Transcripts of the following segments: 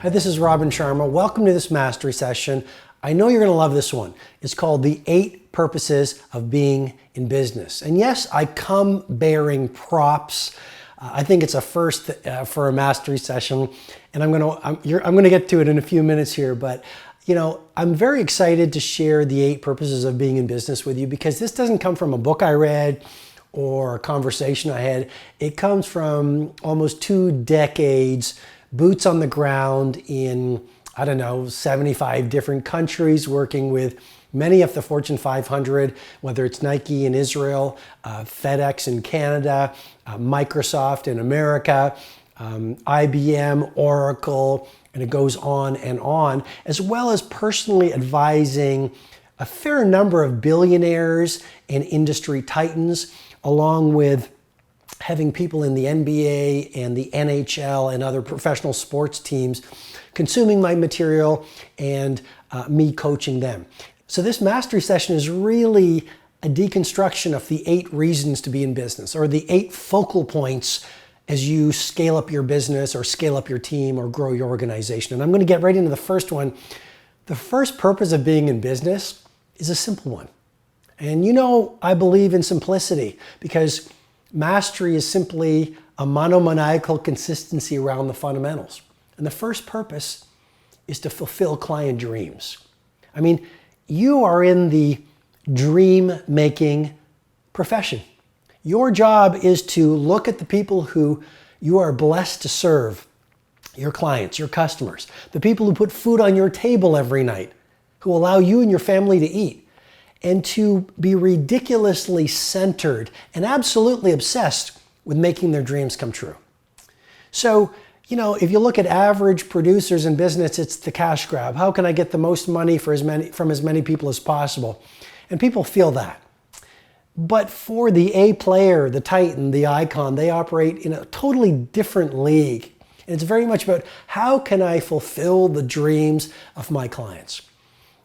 Hi, this is Robin Sharma. Welcome to this mastery session. I know you're going to love this one. It's called The 8 Purposes of Being in Business. And yes, I come bearing props. I think it's a first for a mastery session, and I'm going to get to it in a few minutes here. But you know, I'm very excited to share the 8 purposes of being in business with you, because this doesn't come from a book I read or a conversation I had. It comes from almost 2 decades, boots on the ground in, I don't know, 75 different countries, working with many of the Fortune 500, whether it's Nike in Israel, FedEx in Canada, Microsoft in America, IBM, Oracle, and it goes on, as well as personally advising a fair number of billionaires and industry titans, along with having people in the NBA and the NHL and other professional sports teams consuming my material and me coaching them. So this mastery session is really a deconstruction of the 8 reasons to be in business, or the 8 focal points as you scale up your business or scale up your team or grow your organization. And I'm going to get right into the first one. The first purpose of being in business is a simple one. And you know, I believe in simplicity, because mastery is simply a monomaniacal consistency around the fundamentals. And the first purpose is to fulfill client dreams. I mean, you are in the dream-making profession. Your job is to look at the people who you are blessed to serve, your clients, your customers, the people who put food on your table every night, who allow you and your family to eat, and to be ridiculously centered and absolutely obsessed with making their dreams come true. So, you know, if you look at average producers in business, it's the cash grab. How can I get the most money from as many people as possible? And people feel that. But for the A player, the titan, the icon, they operate in a totally different league. And it's very much about, how can I fulfill the dreams of my clients?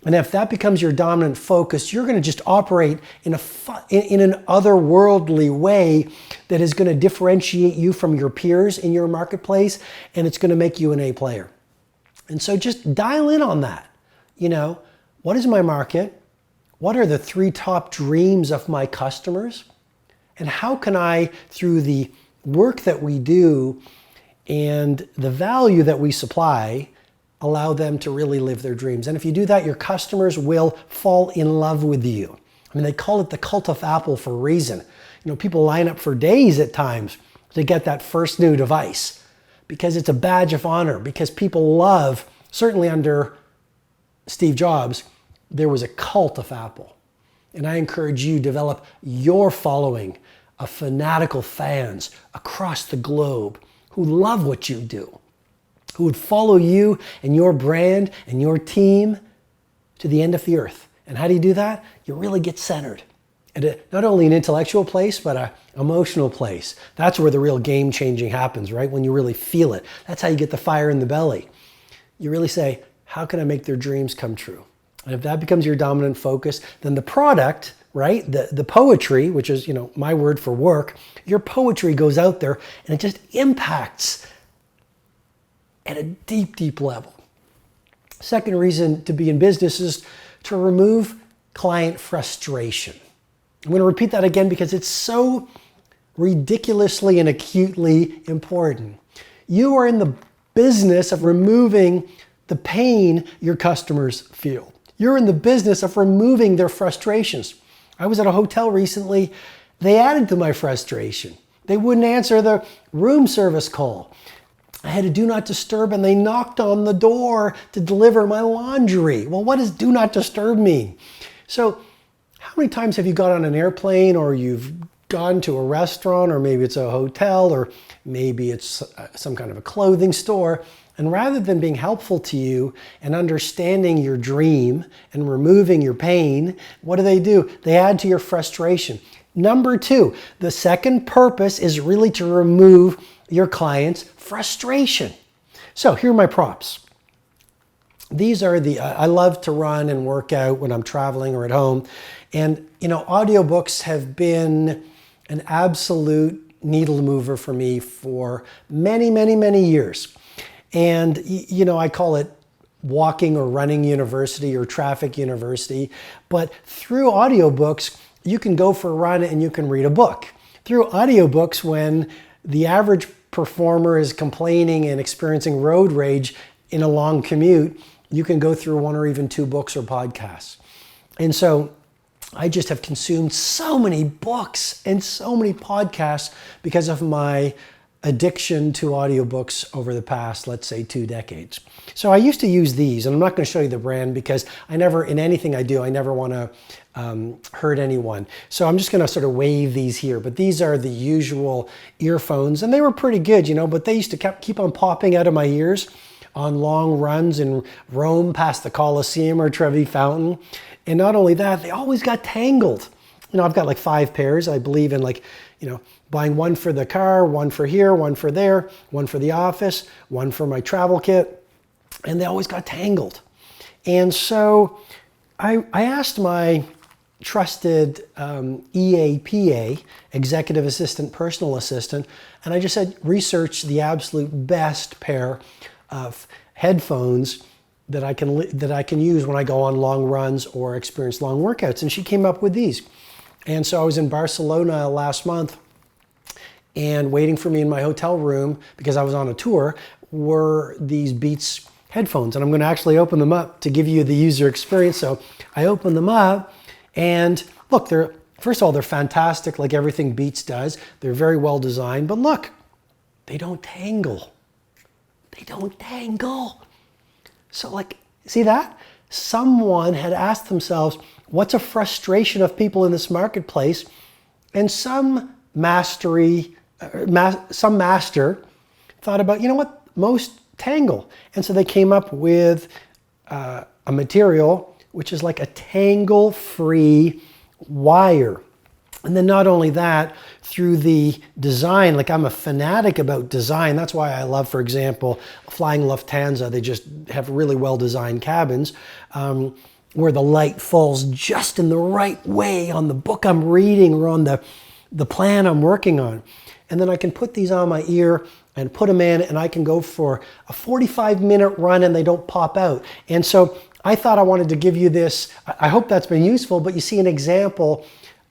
And if that becomes your dominant focus, you're going to just operate in an otherworldly way that is going to differentiate you from your peers in your marketplace, and it's going to make you an A player. And so just dial in on that. You know, what is my market? What are the 3 top dreams of my customers? And how can I, through the work that we do and the value that we supply, allow them to really live their dreams? And if you do that, your customers will fall in love with you. I mean, they call it the cult of Apple for a reason. You know, people line up for days at times to get that first new device, because it's a badge of honor, because people love, certainly under Steve Jobs, there was a cult of Apple. And I encourage you to develop your following of fanatical fans across the globe who love what you do, who would follow you and your brand and your team to the end of the earth. And how do you do that? You really get centered at not only an intellectual place, but an emotional place. That's where the real game changing happens, right? When you really feel it. That's how you get the fire in the belly. You really say, how can I make their dreams come true? And if that becomes your dominant focus, then the product, right? The poetry, which is, you know, my word for work, your poetry goes out there and it just impacts at a deep, deep level. Second reason to be in business is to remove client frustration. I'm going to repeat that again because it's so ridiculously and acutely important. You are in the business of removing the pain your customers feel. You're in the business of removing their frustrations. I was at a hotel recently. They added to my frustration. They wouldn't answer the room service call. I had a do not disturb, and they knocked on the door to deliver my laundry. Well, what does do not disturb mean? So how many times have you got on an airplane, or you've gone to a restaurant, or maybe it's a hotel, or maybe it's some kind of a clothing store, and rather than being helpful to you and understanding your dream and removing your pain, what do? They add to your frustration. Number 2, the second purpose is really to remove your client's frustration. So here are my props. These are I love to run and work out when I'm traveling or at home. And, you know, audiobooks have been an absolute needle mover for me for many, many, many years. And, you know, I call it walking or running university or traffic university. But through audiobooks, you can go for a run and you can read a book. Through audiobooks, when the average performer is complaining and experiencing road rage in a long commute, you can go through one or even two books or podcasts. And so I just have consumed so many books and so many podcasts because of my addiction to audiobooks over the past, let's say, 2 decades. So I used to use these, and I'm not going to show you the brand because I never, in anything I do, I never want to hurt anyone. So I'm just going to sort of wave these here. But these are the usual earphones, and they were pretty good, you know, but they used to keep on popping out of my ears on long runs in Rome past the Colosseum or Trevi Fountain. And not only that, they always got tangled. You know, I've got like 5 pairs. I believe in, like, you know, buying one for the car, one for here, one for there, one for the office, one for my travel kit. And they always got tangled. And so I asked my trusted EAPA, Executive Assistant, Personal Assistant, and I just said, research the absolute best pair of headphones that I can use when I go on long runs or experience long workouts. And she came up with these. And so I was in Barcelona last month, and waiting for me in my hotel room because I was on a tour were these Beats headphones. And I'm going to actually open them up to give you the user experience. So I opened them up, and look, first of all, they're fantastic, like everything Beats does. They're very well designed, but look, they don't tangle. They don't tangle. So, like, see that? Someone had asked themselves, what's a frustration of people in this marketplace? And some master thought about, you know what, most tangle. And so they came up with a material which is like a tangle-free wire. And then not only that, through the design, like I'm a fanatic about design. That's why I love, for example, flying Lufthansa. They just have really well-designed cabins where the light falls just in the right way on the book I'm reading or on the plan I'm working on. And then I can put these on my ear and put them in, and I can go for a 45-minute run and they don't pop out. And so I thought I wanted to give you this. I hope that's been useful, but you see an example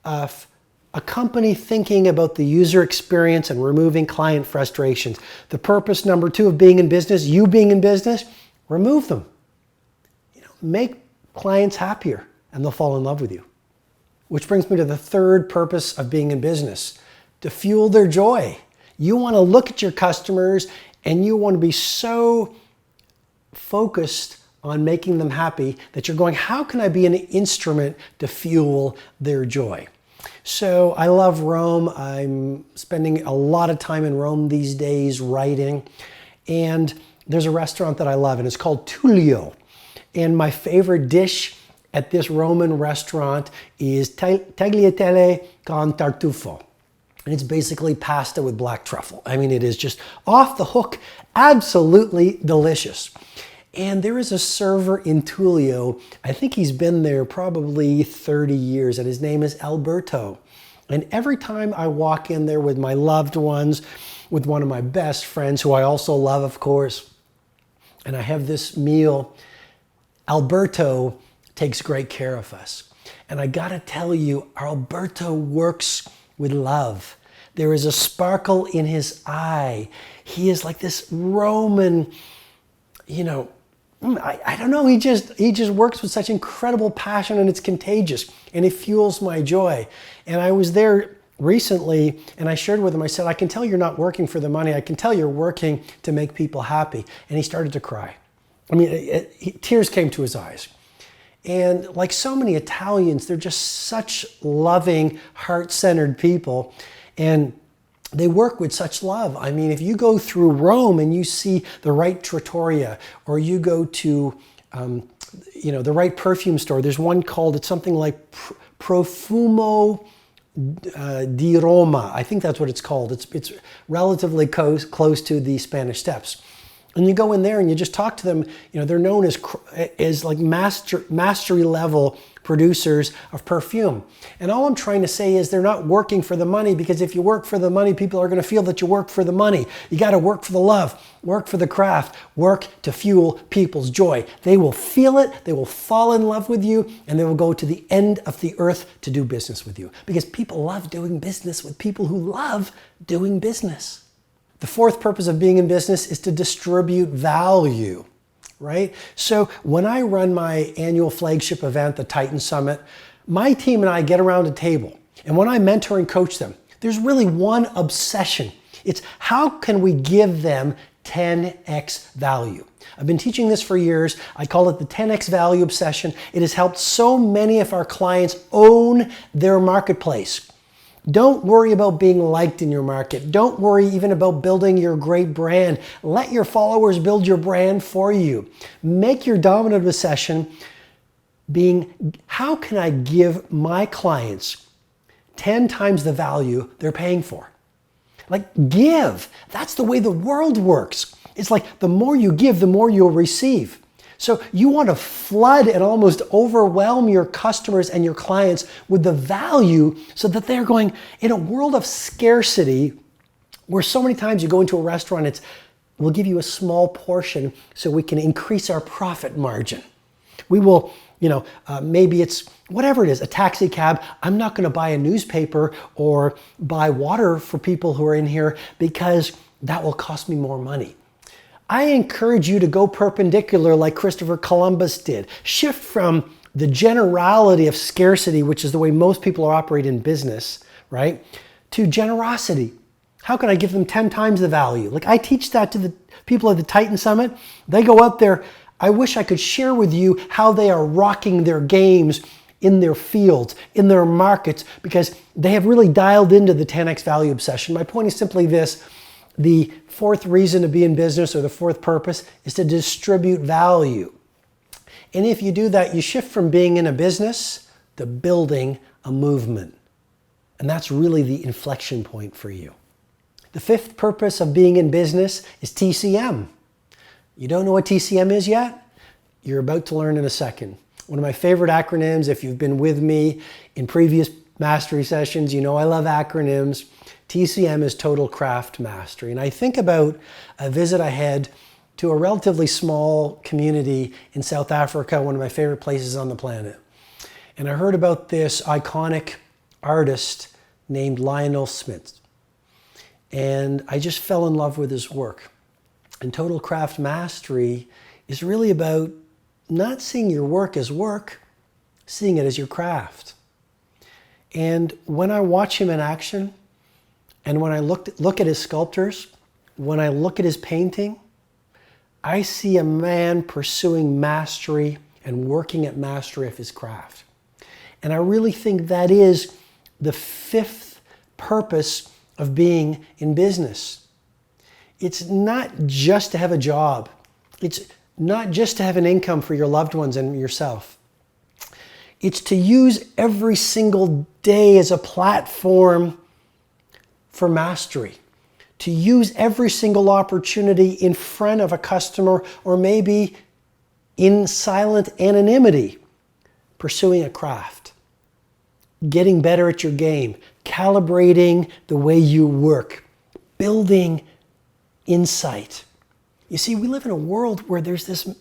of a company thinking about the user experience and removing client frustrations. The purpose number 2 of being in business, you being in business, remove them. You know, make clients happier and they'll fall in love with you. Which brings me to the 3rd purpose of being in business, to fuel their joy. You want to look at your customers and you want to be so focused on making them happy that you're going, how can I be an instrument to fuel their joy? So I love Rome. I'm spending a lot of time in Rome these days writing. And there's a restaurant that I love, and it's called Tullio. And my favorite dish at this Roman restaurant is tagliatelle con tartufo. And it's basically pasta with black truffle. I mean, it is just off the hook, absolutely delicious. And there is a server in Tullio, I think he's been there probably 30 years, and his name is Alberto. And every time I walk in there with my loved ones, with one of my best friends, who I also love, of course, and I have this meal, Alberto takes great care of us. And I gotta tell you, Alberto works with love. There is a sparkle in his eye. He is like this Roman, you know, I don't know, he just works with such incredible passion, and it's contagious, and it fuels my joy. And I was there recently and I shared with him, I said, I can tell you're not working for the money. I can tell you're working to make people happy. And he started to cry. I mean, tears came to his eyes. And like so many Italians, they're just such loving, heart-centered people. And they work with such love. I mean, if you go through Rome and you see the right trattoria, or you go to, you know, the right perfume store, there's one called, it's something like Profumo di Roma. I think that's what it's called. It's relatively close to the Spanish Steps. And you go in there and you just talk to them. You know, they're known as like mastery level producers of perfume. And all I'm trying to say is they're not working for the money, because if you work for the money, people are going to feel that you work for the money. You got to work for the love, work for the craft, work to fuel people's joy. They will feel it, they will fall in love with you, and they will go to the end of the earth to do business with you, because people love doing business with people who love doing business. The fourth purpose of being in business is to distribute value, right? So when I run my annual flagship event, the Titan Summit, my team and I get around a table, and when I mentor and coach them, there's really one obsession. It's how can we give them 10x value? I've been teaching this for years. I call it the 10x value obsession. It has helped so many of our clients own their marketplace. Don't worry about being liked in your market. Don't worry even about building your great brand. Let your followers build your brand for you. Make your dominant obsession being, how can I give my clients 10 times the value they're paying for? Like, give. That's the way the world works. It's like the more you give, the more you'll receive. So you want to flood and almost overwhelm your customers and your clients with the value, so that they're going, in a world of scarcity, where so many times you go into a restaurant, we'll give you a small portion so we can increase our profit margin. We will, maybe it's whatever it is, a taxi cab. I'm not going to buy a newspaper or buy water for people who are in here, because that will cost me more money. I encourage you to go perpendicular like Christopher Columbus did. Shift from the generality of scarcity, which is the way most people operate in business, right, to generosity. How can I give them 10 times the value? Like, I teach that to the people at the Titan Summit. They go out there. I wish I could share with you how they are rocking their games in their fields, in their markets, because they have really dialed into the 10x value obsession. My point is simply this. The fourth reason to be in business, or the fourth purpose, is to distribute value. And if you do that, you shift from being in a business to building a movement. And that's really the inflection point for you. The fifth purpose of being in business is TCM. You don't know what TCM is yet? You're about to learn in a second. One of my favorite acronyms, if you've been with me in previous mastery sessions, you know I love acronyms. TCM is Total Craft Mastery. And I think about a visit I had to a relatively small community in South Africa, one of my favorite places on the planet. And I heard about this iconic artist named Lionel Smith. And I just fell in love with his work. And Total Craft Mastery is really about not seeing your work as work, seeing it as your craft. And when I watch him in action, and when I look at his sculptures, when I look at his painting, I see a man pursuing mastery and working at mastery of his craft. And I really think that is the fifth purpose of being in business. It's not just to have a job. It's not just to have an income for your loved ones and yourself. It's to use every single day as a platform for mastery, to use every single opportunity in front of a customer, or maybe in silent anonymity, pursuing a craft, getting better at your game, calibrating the way you work, building insight. You see, we live in a world where there's this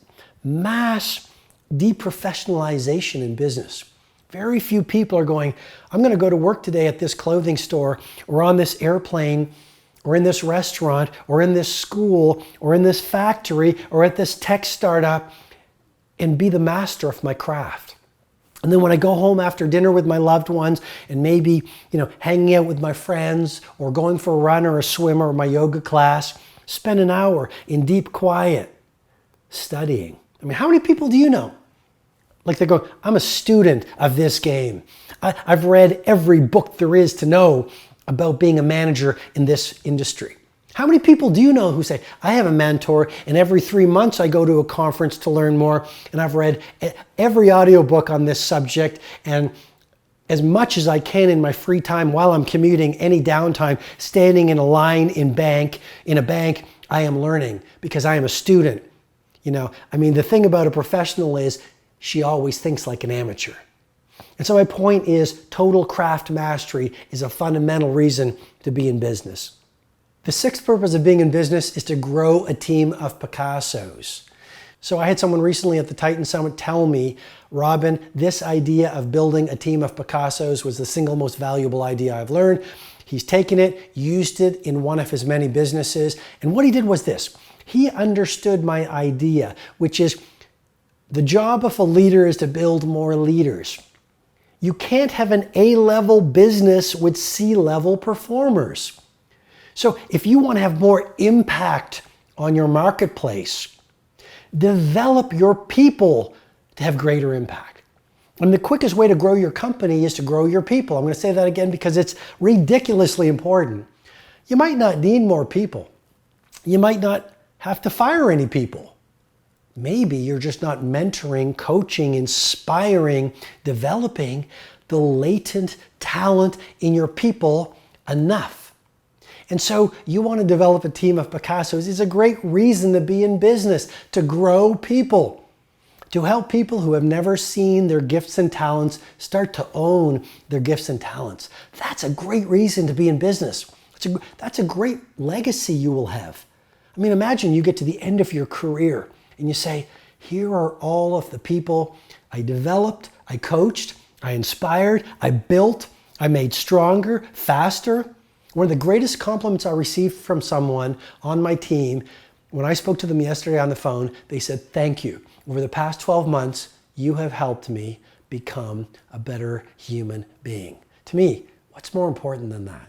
mass deprofessionalization in business. Very few people are going, I'm going to go to work today at this clothing store, or on this airplane, or in this restaurant, or in this school, or in this factory, or at this tech startup, and be the master of my craft. And then when I go home after dinner with my loved ones, and maybe, hanging out with my friends, or going for a run or a swim or my yoga class, spend an hour in deep quiet studying. I mean, how many people do you know? Like, they go, I'm a student of this game. I've read every book there is to know about being a manager in this industry. How many people do you know who say, I have a mentor, and every 3 months I go to a conference to learn more, and I've read every audiobook on this subject, and as much as I can in my free time while I'm commuting, any downtime, standing in a line in a bank, I am learning because I am a student. The thing about a professional is she always thinks like an amateur. And so my point is total craft mastery is a fundamental reason to be in business. The sixth purpose of being in business is to grow a team of Picassos. So I had someone recently at the Titan Summit tell me, Robin, this idea of building a team of Picassos was the single most valuable idea I've learned. He's taken it, used it in one of his many businesses, and what he did was this. He understood my idea, which is the job of a leader is to build more leaders. You can't have an A-level business with C-level performers. So if you want to have more impact on your marketplace, develop your people to have greater impact. And the quickest way to grow your company is to grow your people. I'm going to say that again because it's ridiculously important. You might not need more people. You might not have to fire any people. Maybe you're just not mentoring, coaching, inspiring, developing the latent talent in your people enough. And so you want to develop a team of Picassos. It's a great reason to be in business, to grow people, to help people who have never seen their gifts and talents start to own their gifts and talents. That's a great reason to be in business. That's a great legacy you will have. I mean, imagine you get to the end of your career and you say, here are all of the people I developed, I coached, I inspired, I built, I made stronger, faster. One of the greatest compliments I received from someone on my team, when I spoke to them yesterday on the phone, they said, thank you. Over the past 12 months, you have helped me become a better human being. To me, what's more important than that?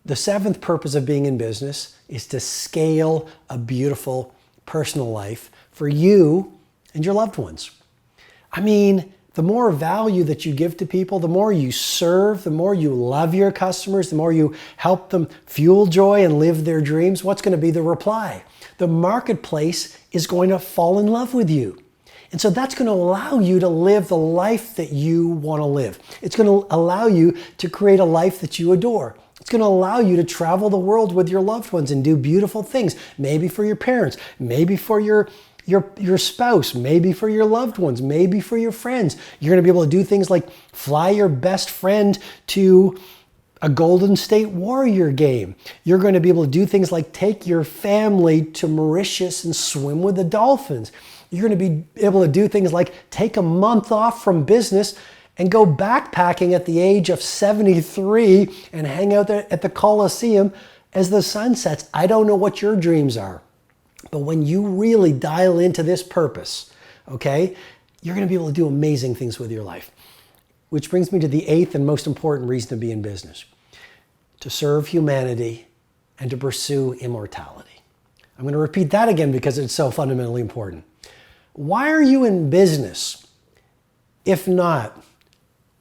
The seventh purpose of being in business is to scale a beautiful personal life for you and your loved ones. I mean, the more value that you give to people, the more you serve, the more you love your customers, the more you help them fuel joy and live their dreams, what's going to be the reply? The marketplace is going to fall in love with you. And so that's going to allow you to live the life that you want to live. It's going to allow you to create a life that you adore. It's going to allow you to travel the world with your loved ones and do beautiful things, maybe for your parents, maybe for your spouse, maybe for your loved ones, maybe for your friends. You're going to be able to do things like fly your best friend to a Golden State Warrior game. You're going to be able to do things like take your family to Mauritius and swim with the dolphins. You're going to be able to do things like take a month off from business and go backpacking at the age of 73 and hang out there at the Coliseum as the sun sets. I don't know what your dreams are, but when you really dial into this purpose, okay, you're going to be able to do amazing things with your life. Which brings me to the eighth and most important reason to be in business: to serve humanity and to pursue immortality. I'm going to repeat that again because it's so fundamentally important. Why are you in business if not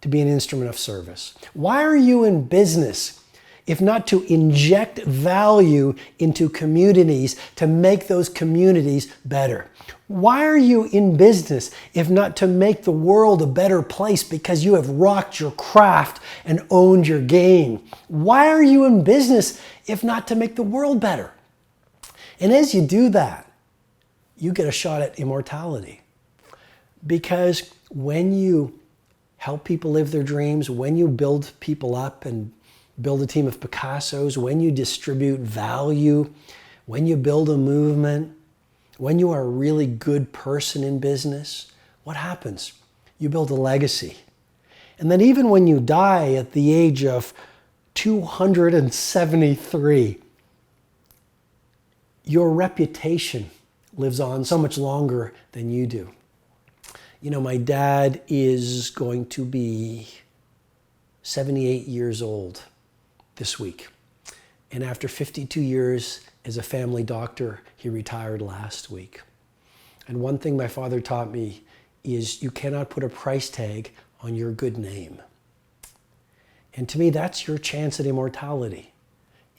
to be an instrument of service? Why are you in business if not to inject value into communities to make those communities better? Why are you in business if not to make the world a better place because you have rocked your craft and owned your game? Why are you in business if not to make the world better? And as you do that, you get a shot at immortality. Because when you help people live their dreams, when you build people up and build a team of Picassos, when you distribute value, when you build a movement, when you are a really good person in business, what happens? You build a legacy. And then even when you die at the age of 273, your reputation lives on so much longer than you do. You know, my dad is going to be 78 years old this week. And after 52 years as a family doctor, he retired last week. And one thing my father taught me is you cannot put a price tag on your good name. And to me, that's your chance at immortality.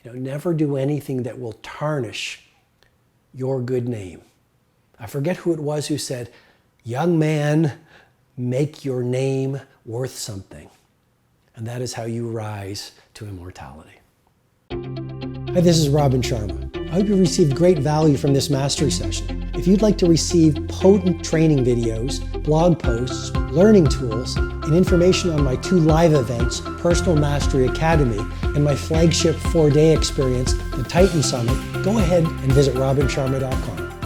You know, never do anything that will tarnish your good name. I forget who it was who said, young man, make your name worth something. And that is how you rise to immortality. Hi, this is Robin Sharma. I hope you received great value from this mastery session. If you'd like to receive potent training videos, blog posts, learning tools, and information on my 2 live events, Personal Mastery Academy and my flagship 4-day experience, the Titan Summit, go ahead and visit RobinSharma.com.